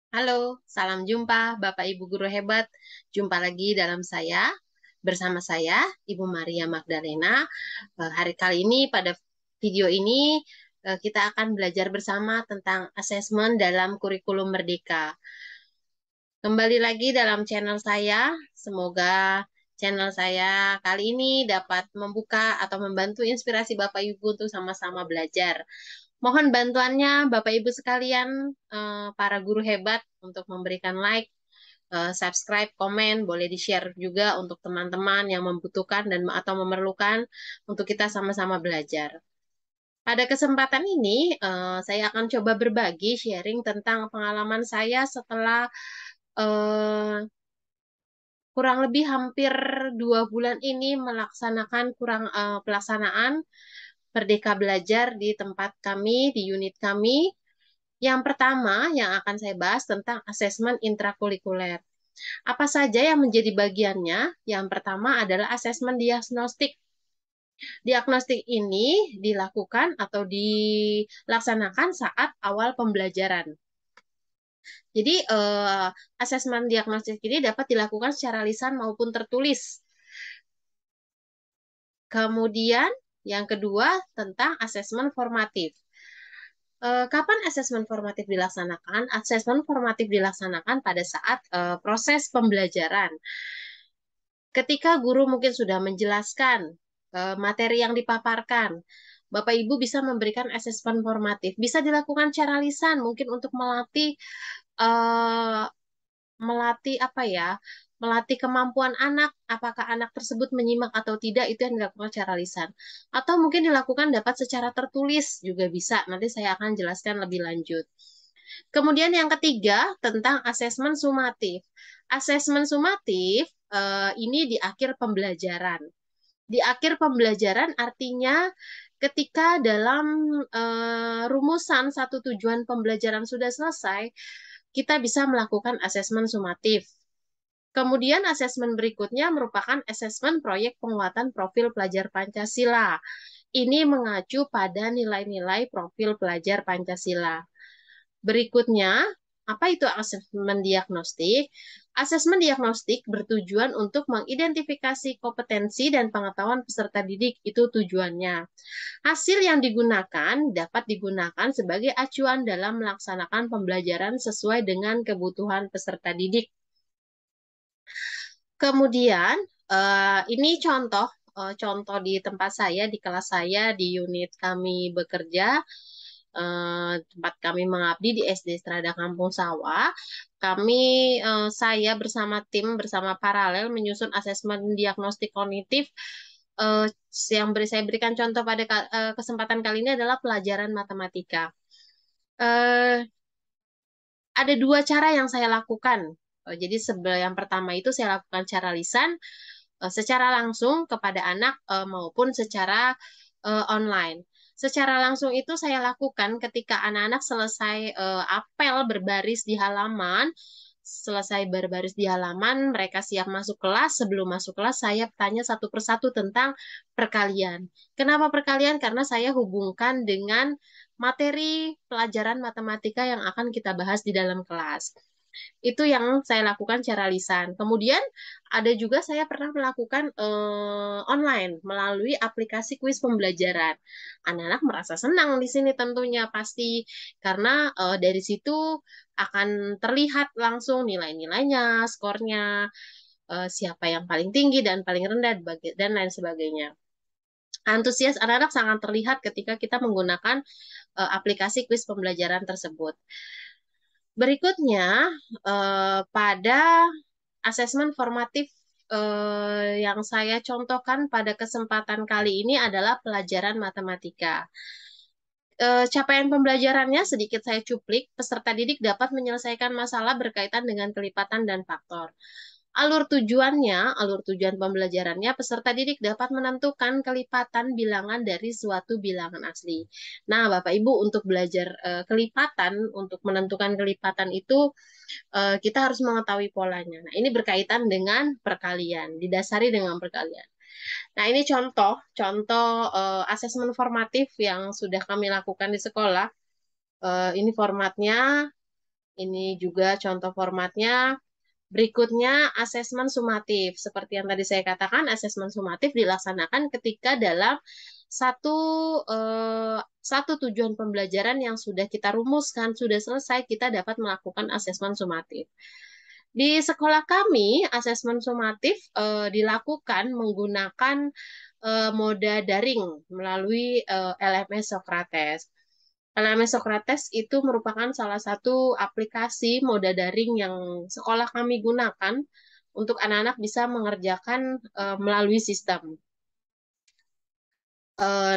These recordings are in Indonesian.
Halo, salam jumpa Bapak Ibu guru hebat. Jumpa lagi bersama saya Ibu Maria Magdalena. Hari kali ini pada video ini kita akan belajar bersama tentang asesmen dalam kurikulum Merdeka. Kembali lagi dalam channel saya. Semoga channel saya kali ini dapat membuka atau membantu inspirasi Bapak Ibu untuk sama-sama belajar. Mohon bantuannya Bapak Ibu sekalian, para guru hebat untuk memberikan like, subscribe, komen, boleh di-share juga untuk teman-teman yang membutuhkan dan atau memerlukan untuk kita sama-sama belajar. Pada kesempatan ini, saya akan coba berbagi sharing tentang pengalaman saya setelah eh, kurang lebih hampir 2 bulan ini melaksanakan pelaksanaan Merdeka Belajar di tempat kami, di unit kami. Yang pertama yang akan saya bahas tentang asesmen intrakurikuler. Apa saja yang menjadi bagiannya? Yang pertama adalah asesmen diagnostik. Diagnostik ini dilakukan atau dilaksanakan saat awal pembelajaran. Jadi, asesmen diagnostik ini dapat dilakukan secara lisan maupun tertulis. Kemudian, yang kedua tentang asesmen formatif. Kapan asesmen formatif dilaksanakan? Asesmen formatif dilaksanakan pada saat proses pembelajaran. Ketika guru mungkin sudah menjelaskan materi yang dipaparkan, Bapak Ibu bisa memberikan asesmen formatif. Bisa dilakukan secara lisan, mungkin untuk eh, melatih apa ya? Melatih kemampuan anak, apakah anak tersebut menyimak atau tidak, itu yang dilakukan secara lisan. Atau mungkin dilakukan dapat secara tertulis juga bisa. Nanti saya akan jelaskan lebih lanjut. Kemudian yang ketiga tentang asesmen sumatif. Asesmen sumatif ini di akhir pembelajaran. Di akhir pembelajaran artinya ketika dalam rumusan satu tujuan pembelajaran sudah selesai, kita bisa melakukan asesmen sumatif. Kemudian asesmen berikutnya merupakan asesmen proyek penguatan profil pelajar Pancasila. Ini mengacu pada nilai-nilai profil pelajar Pancasila. Berikutnya, apa itu asesmen diagnostik? Asesmen diagnostik bertujuan untuk mengidentifikasi kompetensi dan pengetahuan peserta didik, itu tujuannya. Hasil yang digunakan dapat digunakan sebagai acuan dalam melaksanakan pembelajaran sesuai dengan kebutuhan peserta didik. Kemudian, ini contoh di tempat saya, di kelas saya, di unit kami bekerja, tempat kami mengabdi di SD Strada Kampung Sawah. Saya bersama tim, bersama paralel menyusun asesmen diagnostik kognitif. Eh, saya berikan contoh pada kesempatan kali ini adalah pelajaran matematika. Eh, ada dua cara yang saya lakukan. Jadi yang pertama itu saya lakukan secara lisan, secara langsung kepada anak maupun secara online. Secara langsung itu saya lakukan ketika anak-anak selesai apel berbaris di halaman, mereka siap masuk kelas. Sebelum masuk kelas, saya tanya satu persatu tentang perkalian. Kenapa perkalian? Karena saya hubungkan dengan materi pelajaran matematika yang akan kita bahas di dalam kelas. Itu yang saya lakukan secara lisan. Kemudian ada juga saya pernah melakukan online melalui aplikasi kuis pembelajaran. Anak-anak merasa senang di sini tentunya pasti karena dari situ akan terlihat langsung nilai-nilainya, skornya, siapa yang paling tinggi dan paling rendah dan lain sebagainya. Antusias anak-anak sangat terlihat ketika kita menggunakan aplikasi kuis pembelajaran tersebut. Berikutnya, pada asesmen formatif yang saya contohkan pada kesempatan kali ini adalah pelajaran matematika. Capaian pembelajarannya sedikit saya cuplik, peserta didik dapat menyelesaikan masalah berkaitan dengan kelipatan dan faktor. Alur tujuan pembelajarannya, peserta didik dapat menentukan kelipatan bilangan dari suatu bilangan asli. Nah, Bapak Ibu, untuk belajar kelipatan, untuk menentukan kelipatan itu, kita harus mengetahui polanya. Nah, ini berkaitan dengan perkalian, didasari dengan perkalian. Nah, ini contoh asesmen formatif yang sudah kami lakukan di sekolah. Ini formatnya, Ini juga contoh formatnya. Berikutnya asesmen sumatif. Seperti yang tadi saya katakan, asesmen sumatif dilaksanakan ketika dalam satu satu tujuan pembelajaran yang sudah kita rumuskan, sudah selesai, kita dapat melakukan asesmen sumatif. Di sekolah kami, asesmen sumatif dilakukan menggunakan moda daring melalui LMS Socrates. LMS Socrates itu merupakan salah satu aplikasi moda daring yang sekolah kami gunakan untuk anak-anak bisa mengerjakan melalui sistem.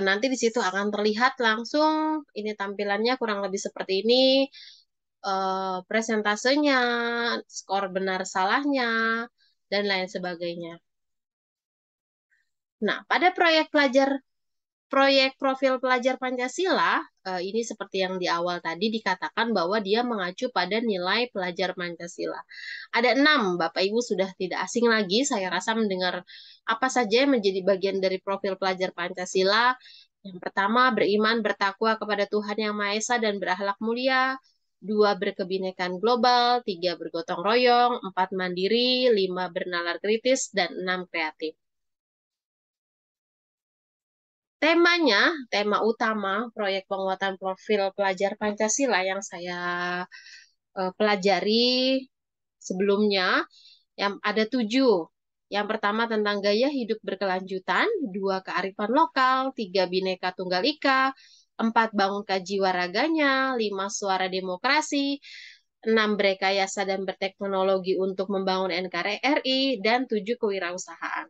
Nanti di situ akan terlihat langsung ini tampilannya kurang lebih seperti ini, presentasenya, skor benar salahnya, dan lain sebagainya. Nah, pada proyek profil pelajar Pancasila, ini seperti yang di awal tadi dikatakan bahwa dia mengacu pada nilai pelajar Pancasila. Ada 6, Bapak Ibu sudah tidak asing lagi, saya rasa mendengar apa saja yang menjadi bagian dari profil pelajar Pancasila. Yang pertama, beriman, bertakwa kepada Tuhan Yang Maha Esa dan berakhlak mulia. 2, berkebinekaan global. 3, bergotong royong. 4, mandiri. 5, bernalar kritis. Dan 6, kreatif. Tema utama proyek penguatan profil pelajar Pancasila yang saya pelajari sebelumnya, yang ada 7. Yang pertama tentang gaya hidup berkelanjutan, 2, kearifan lokal, 3, Bhinneka Tunggal Ika, 4, bangunkan jiwa raganya, 5, suara demokrasi, 6, berekayasa dan berteknologi untuk membangun NKRI, dan 7, kewirausahaan.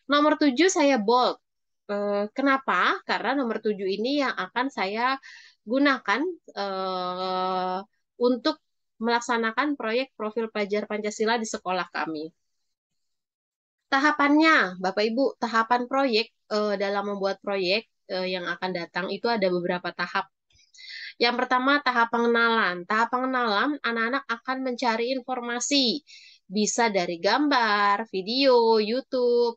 Nomor 7 saya bold. Kenapa? Karena nomor 7 ini yang akan saya gunakan untuk melaksanakan proyek profil pelajar Pancasila di sekolah kami. Tahapannya, Bapak Ibu, tahapan proyek dalam membuat proyek yang akan datang itu ada beberapa tahap. Yang pertama, tahap pengenalan. Tahap pengenalan, anak-anak akan mencari informasi. Bisa dari gambar, video, YouTube,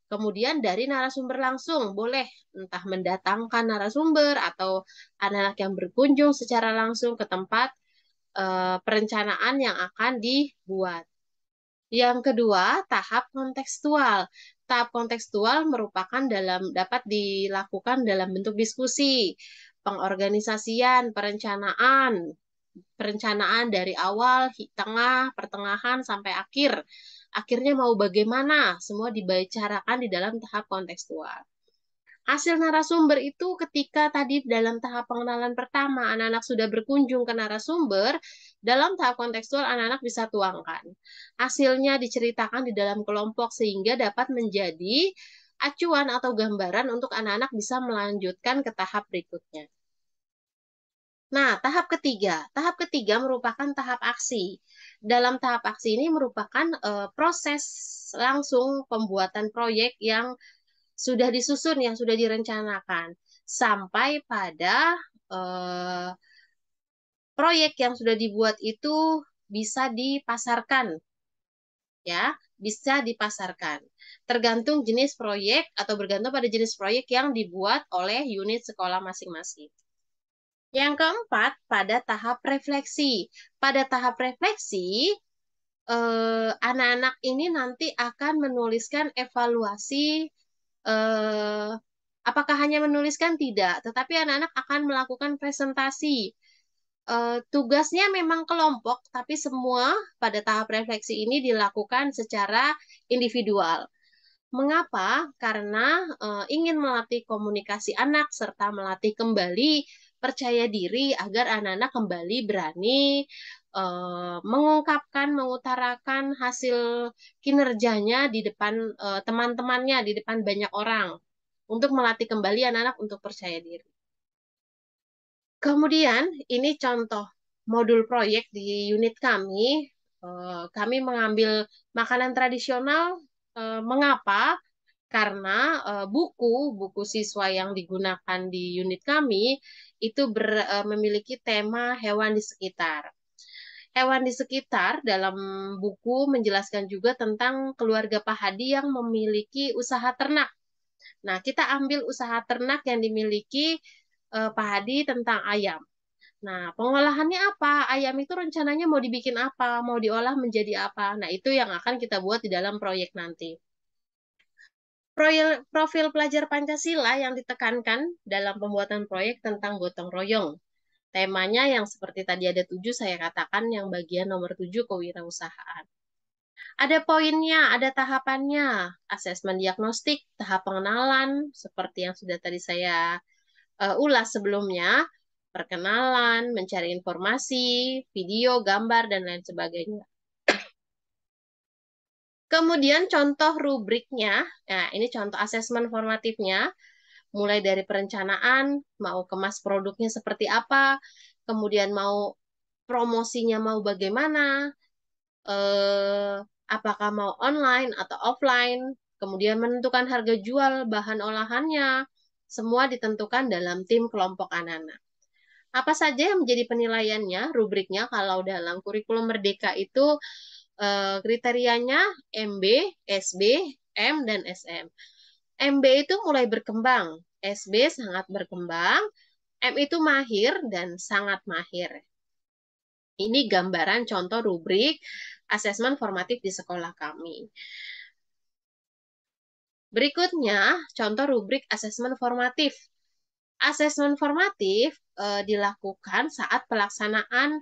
kemudian dari narasumber langsung, boleh entah mendatangkan narasumber atau anak-anak yang berkunjung secara langsung ke tempat perencanaan yang akan dibuat. Yang kedua, tahap kontekstual. Tahap kontekstual merupakan dapat dilakukan dalam bentuk diskusi, pengorganisasian, perencanaan dari awal, tengah, pertengahan, sampai akhir. Akhirnya mau bagaimana, semua dibicarakan di dalam tahap kontekstual. Hasil narasumber itu ketika tadi dalam tahap pengenalan pertama, anak-anak sudah berkunjung ke narasumber, dalam tahap kontekstual anak-anak bisa tuangkan. Hasilnya diceritakan di dalam kelompok sehingga dapat menjadi acuan atau gambaran untuk anak-anak bisa melanjutkan ke tahap berikutnya. Nah, tahap ketiga merupakan tahap aksi. Dalam tahap aksi ini merupakan proses langsung pembuatan proyek yang sudah disusun, yang sudah direncanakan, sampai pada proyek yang sudah dibuat itu bisa dipasarkan, ya, bisa dipasarkan. Tergantung jenis proyek atau bergantung pada jenis proyek yang dibuat oleh unit sekolah masing-masing. Yang keempat, pada tahap refleksi. Pada tahap refleksi, anak-anak ini nanti akan menuliskan evaluasi, apakah hanya menuliskan? Tidak, tetapi anak-anak akan melakukan presentasi. Tugasnya memang kelompok, tapi semua pada tahap refleksi ini dilakukan secara individual. Mengapa? Karena ingin melatih komunikasi anak serta melatih kembali percaya diri agar anak-anak kembali berani mengungkapkan, mengutarakan hasil kinerjanya di depan teman-temannya, di depan banyak orang, untuk melatih kembali anak-anak untuk percaya diri. Kemudian, ini contoh modul proyek di unit kami. Kami mengambil makanan tradisional. Mengapa? Karena buku siswa yang digunakan di unit kami itu memiliki tema hewan di sekitar. Hewan di sekitar dalam buku menjelaskan juga tentang keluarga Pak Hadi yang memiliki usaha ternak. Nah, kita ambil usaha ternak yang dimiliki Pak Hadi tentang ayam. Nah, pengolahannya apa? Ayam itu rencananya mau dibikin apa? Mau diolah menjadi apa? Nah, itu yang akan kita buat di dalam proyek nanti. Profil pelajar Pancasila yang ditekankan dalam pembuatan proyek tentang gotong royong. Temanya yang seperti tadi ada 7, saya katakan yang bagian nomor 7 kewirausahaan. Ada poinnya, ada tahapannya. Asesmen diagnostik, tahap pengenalan, seperti yang sudah tadi saya ulas sebelumnya. Perkenalan, mencari informasi, video, gambar, dan lain sebagainya. Kemudian contoh rubriknya, nah ini contoh asesmen formatifnya, mulai dari perencanaan, mau kemas produknya seperti apa, kemudian mau promosinya mau bagaimana, eh, apakah mau online atau offline, kemudian menentukan harga jual bahan olahannya, semua ditentukan dalam tim kelompok anak-anak. Apa saja yang menjadi penilaiannya, rubriknya kalau dalam kurikulum Merdeka itu kriterianya MB, SB, M, dan SM. MB itu mulai berkembang, SB sangat berkembang, M itu mahir dan sangat mahir. Ini gambaran contoh rubrik asesmen formatif di sekolah kami. Berikutnya, contoh rubrik asesmen formatif. Asesmen formatif dilakukan saat pelaksanaan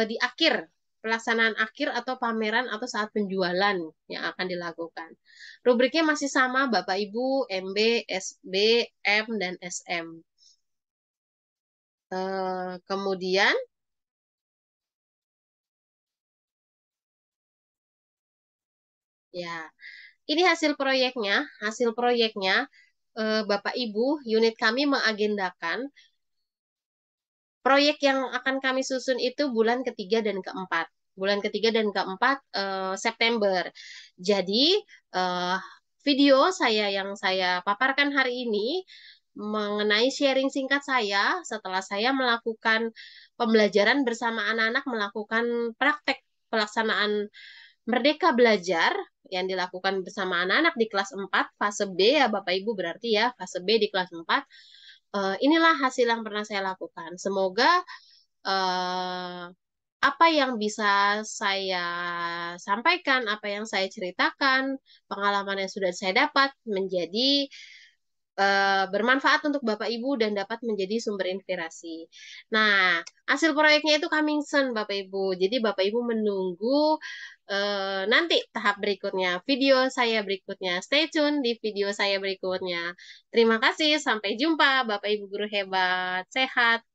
di akhir, pelaksanaan akhir atau pameran atau saat penjualan yang akan dilakukan. Rubriknya masih sama, Bapak Ibu, MB, SB, M, dan SM. Kemudian, ya, ini hasil proyeknya. Hasil proyeknya, Bapak Ibu, unit kami mengagendakan proyek yang akan kami susun itu bulan ketiga dan keempat. Bulan ketiga dan keempat September. Jadi eh, video saya yang saya paparkan hari ini mengenai sharing singkat saya setelah saya melakukan pembelajaran bersama anak-anak melakukan praktek pelaksanaan Merdeka Belajar yang dilakukan bersama anak-anak di kelas 4 fase B ya Bapak Ibu berarti ya fase B di kelas 4. Inilah hasil yang pernah saya lakukan. Semoga eh, apa yang bisa saya sampaikan, apa yang saya ceritakan, pengalaman yang sudah saya dapat menjadi bermanfaat untuk Bapak Ibu dan dapat menjadi sumber inspirasi. Nah, hasil proyeknya itu coming soon, Bapak Ibu. Jadi Bapak Ibu menunggu nanti tahap berikutnya, video saya berikutnya. Stay tune di video saya berikutnya. Terima kasih, sampai jumpa Bapak Ibu guru hebat. Sehat.